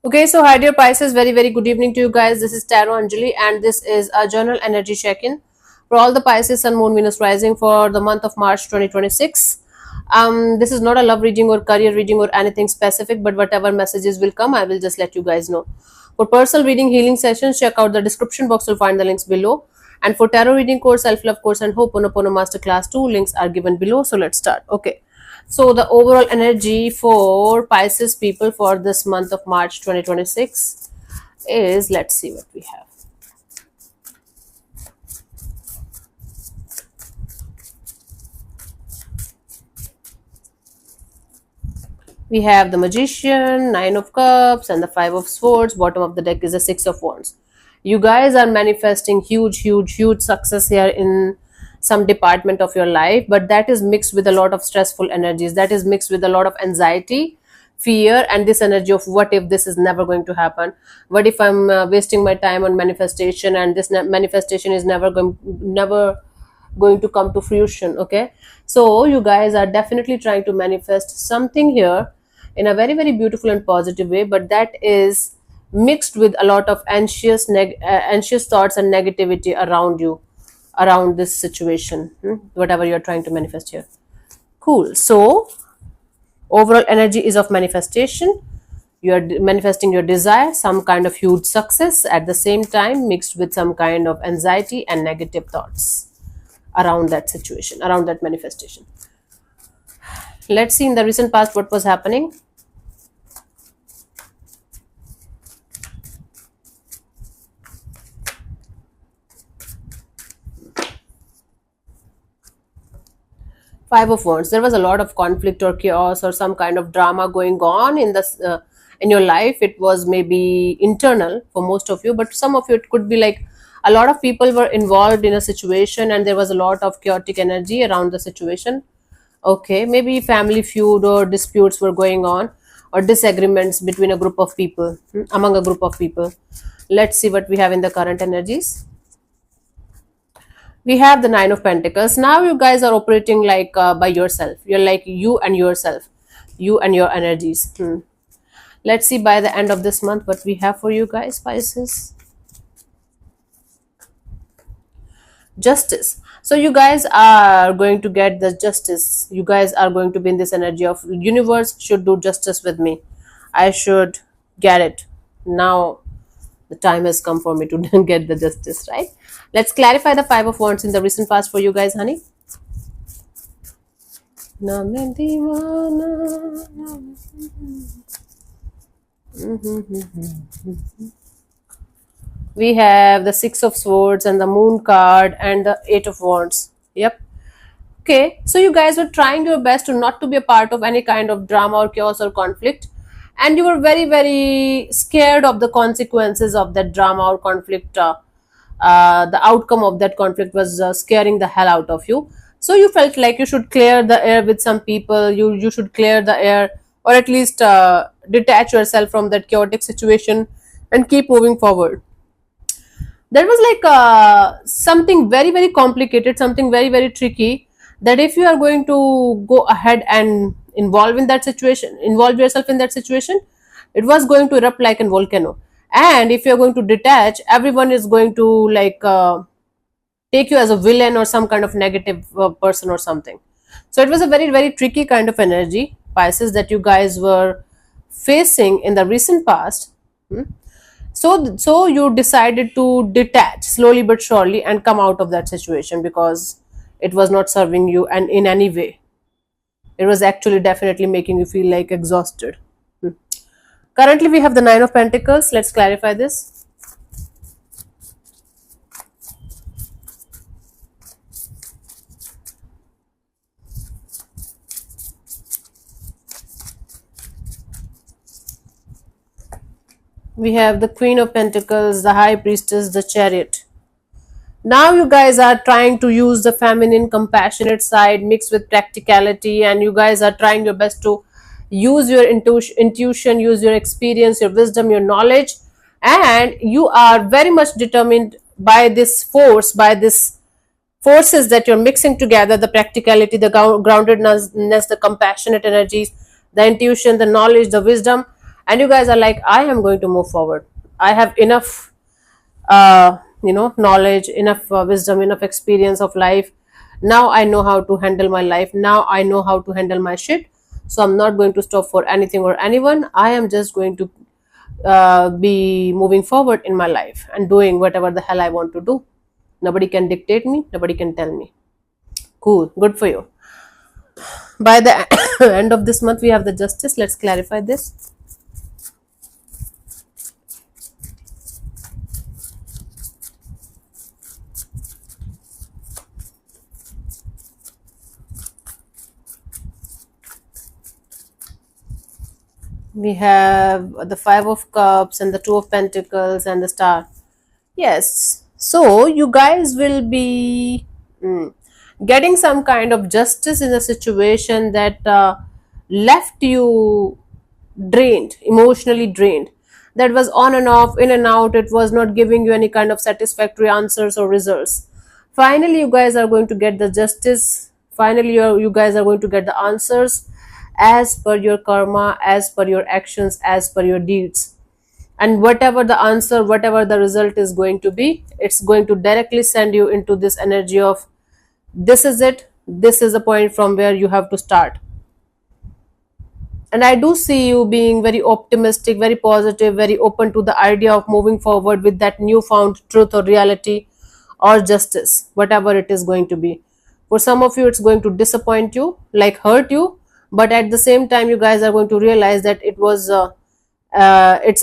Okay, so hi dear Pisces, very good evening to you guys. This is Tarot Anjali and this is a journal energy check-in for all the Pisces Sun Moon Venus rising for the month of March 2026. This is not a love reading or career reading or anything specific, but whatever messages will come, I will just let you guys know. For personal reading healing sessions, check out the description box, you'll find the links below. And for tarot reading course, self-love course and Ho'oponopono Masterclass 2, links are given below. So let's start. Okay. So the overall energy for Pisces people for this month of March 2026 is, let's see what we have. We have the Magician, Nine of Cups and the Five of Swords. Bottom of the deck is the Six of Wands. You guys are manifesting huge success here in some department of your life, but that is mixed with a lot of stressful energies. That is mixed with a lot of anxiety, fear, and this energy of what if this is never going to happen? What if I'm wasting my time on manifestation and this manifestation is never going to come to fruition? Okay, so you guys are definitely trying to manifest something here in a very beautiful and positive way, but that is mixed with a lot of anxious thoughts and negativity around you, around this situation, whatever you're trying to manifest here. Cool. So overall energy is of manifestation. You are manifesting your desire, some kind of huge success, at the same time mixed with some kind of anxiety and negative thoughts around that situation, around that manifestation. Let's see in the recent past what was happening. Five of Wands. There was a lot of conflict or chaos or some kind of drama going on in this in your life. It was maybe internal for most of you, but some of you it could be like a lot of people were involved in a situation and there was a lot of chaotic energy around the situation. Okay, maybe family feud or disputes were going on, or disagreements between a group of people, among a group of people. Let's see what we have in the current energies. We have the Nine of Pentacles. Now you guys are operating like by yourself. You're like you and yourself, you and your energies. Let's see by the end of this month what we have for you guys, Pisces. Justice. So you guys are going to get the justice. You guys are going to be in this energy of universe should do justice with me. I should get it. Now the time has come for me to get the justice, right? Let's clarify the Five of Wands in the recent past for you guys, honey. Na main deewana, we have the Six of Swords and the Moon card and the Eight of Wands. Yep. Okay, so you guys were trying your best to not to be a part of any kind of drama or chaos or conflict, and you were very scared of the consequences of that drama or conflict. The outcome of that conflict was scaring the hell out of you. So you felt like you should clear the air with some people. You should clear the air, or at least detach yourself from that chaotic situation and keep moving forward. There was like something very complicated, something very tricky, that if you are going to go ahead and involve yourself in that situation, it was going to erupt like a volcano. And if you're going to detach, everyone is going to like take you as a villain or some kind of negative person or something. So it was a very tricky kind of energy, Pisces, that you guys were facing in the recent past. So you decided to detach slowly but surely and come out of that situation because it was not serving you and in any way. It was actually definitely making you feel like exhausted. Currently we have the Nine of Pentacles. Let's clarify this. We have the Queen of Pentacles, the High Priestess, the Chariot. Now you guys are trying to use the feminine compassionate side mixed with practicality, and you guys are trying your best to use your intuition, use your experience, your wisdom, your knowledge, and you are very much determined by this force, by this forces that you're mixing together: the practicality, the groundedness, the compassionate energies, the intuition, the knowledge, the wisdom, and you guys are like, I am going to move forward. I have enough knowledge, enough wisdom, enough experience of life. Now I know how to handle my life. Now I know how to handle my shit. So I'm not going to stop for anything or anyone. I am just going to be moving forward in my life and doing whatever the hell I want to do. Nobody can dictate me, nobody can tell me. Cool, good for you. By the end of this month, we have the Justice. Let's clarify this. We have the Five of Cups and the Two of Pentacles and the Star. Yes. So you guys will be getting some kind of justice in a situation that left you drained, emotionally drained. That was on and off, in and out. It was not giving you any kind of satisfactory answers or results. Finally, you guys are going to get the justice. Finally, you guys are going to get the answers as per your karma, as per your actions, as per your deeds. And whatever the answer, whatever the result is going to be, it's going to directly send you into this energy of, this is it, this is the point from where you have to start. And I do see you being very optimistic, very positive, very open to the idea of moving forward with that newfound truth or reality or justice, whatever it is going to be. For some of you, it's going to disappoint you, like hurt you, but at the same time, you guys are going to realize that it's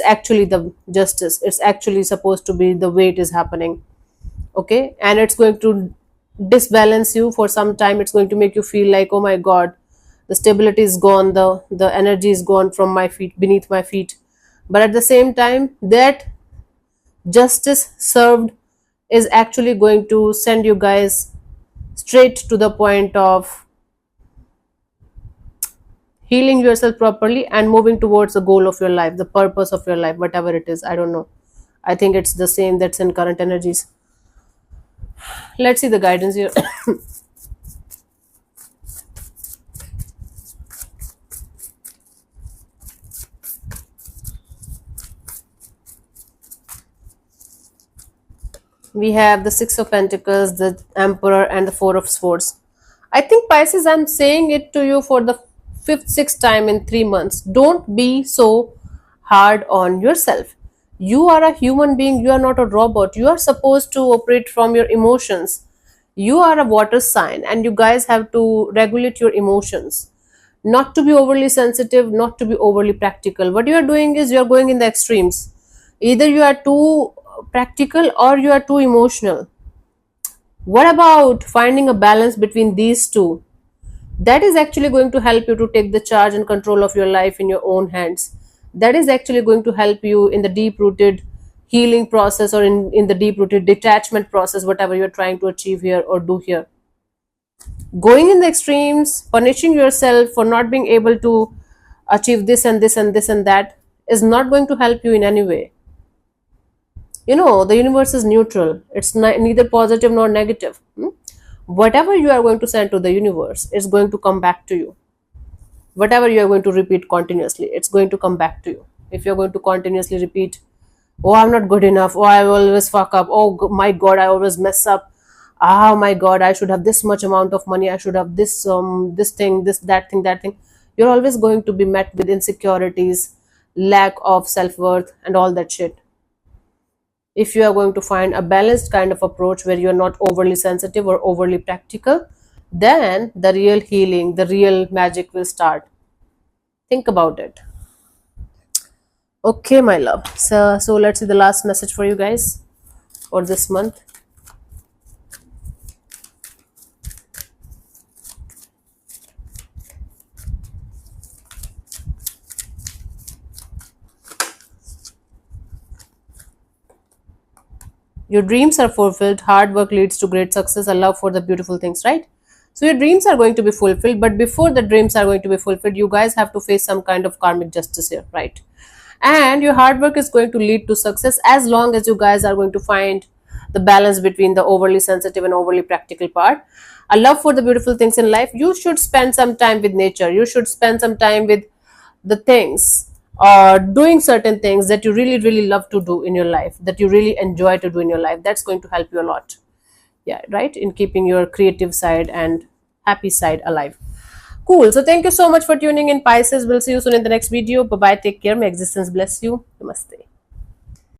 actually the justice. It's actually supposed to be the way it is happening. Okay, and it's going to disbalance you for some time. It's going to make you feel like, oh my god, the stability is gone, the energy is gone from my feet, beneath my feet. But at the same time, that justice served is actually going to send you guys straight to the point of healing yourself properly and moving towards the goal of your life, the purpose of your life, whatever it is. I don't know, I think it's the same that's in current energies. Let's see the guidance here. We have the Six of Pentacles, the Emperor, and the Four of Swords. I think, Pisces, I'm saying it to you for the fifth, sixth time in 3 months. Don't be so hard on yourself. You are a human being, you are not a robot. You are supposed to operate from your emotions. You are a water sign, and you guys have to regulate your emotions. Not to be overly sensitive, not to be overly practical. What you are doing is you are going in the extremes. Either you are too practical or you are too emotional. What about finding a balance between these two? That is actually going to help you to take the charge and control of your life in your own hands. That is actually going to help you in the deep rooted healing process, or in the deep rooted detachment process, whatever you're trying to achieve here or do here. Going in the extremes, punishing yourself for not being able to achieve this and this and this and that, is not going to help you in any way. The universe is neutral. It's neither positive nor negative. Whatever you are going to send to the universe is going to come back to you. Whatever you are going to repeat continuously, it's going to come back to you. If you're going to continuously repeat, oh, I'm not good enough, oh, I always fuck up, oh my god, I always mess up, oh my god, I should have this much amount of money, I should have this thing, that thing, you're always going to be met with insecurities, lack of self-worth, and all that shit. If you are going to find a balanced kind of approach where you're not overly sensitive or overly practical, then the real healing, the real magic will start. Think about it. Okay, my love. So let's see the last message for you guys for this month. Your dreams are fulfilled, hard work leads to great success, a love for the beautiful things, right? So your dreams are going to be fulfilled, but before the dreams are going to be fulfilled, you guys have to face some kind of karmic justice here, right? And your hard work is going to lead to success as long as you guys are going to find the balance between the overly sensitive and overly practical part. A love for the beautiful things in life. You should spend some time with nature. You should spend some time with the things or doing certain things that you really really love to do in your life, that you really enjoy to do in your life. That's going to help you a lot. Yeah, right, in keeping your creative side and happy side alive. Cool. So thank you so much for tuning in, Pisces. We'll see you soon in the next video. Bye bye, take care, may existence bless you. Namaste.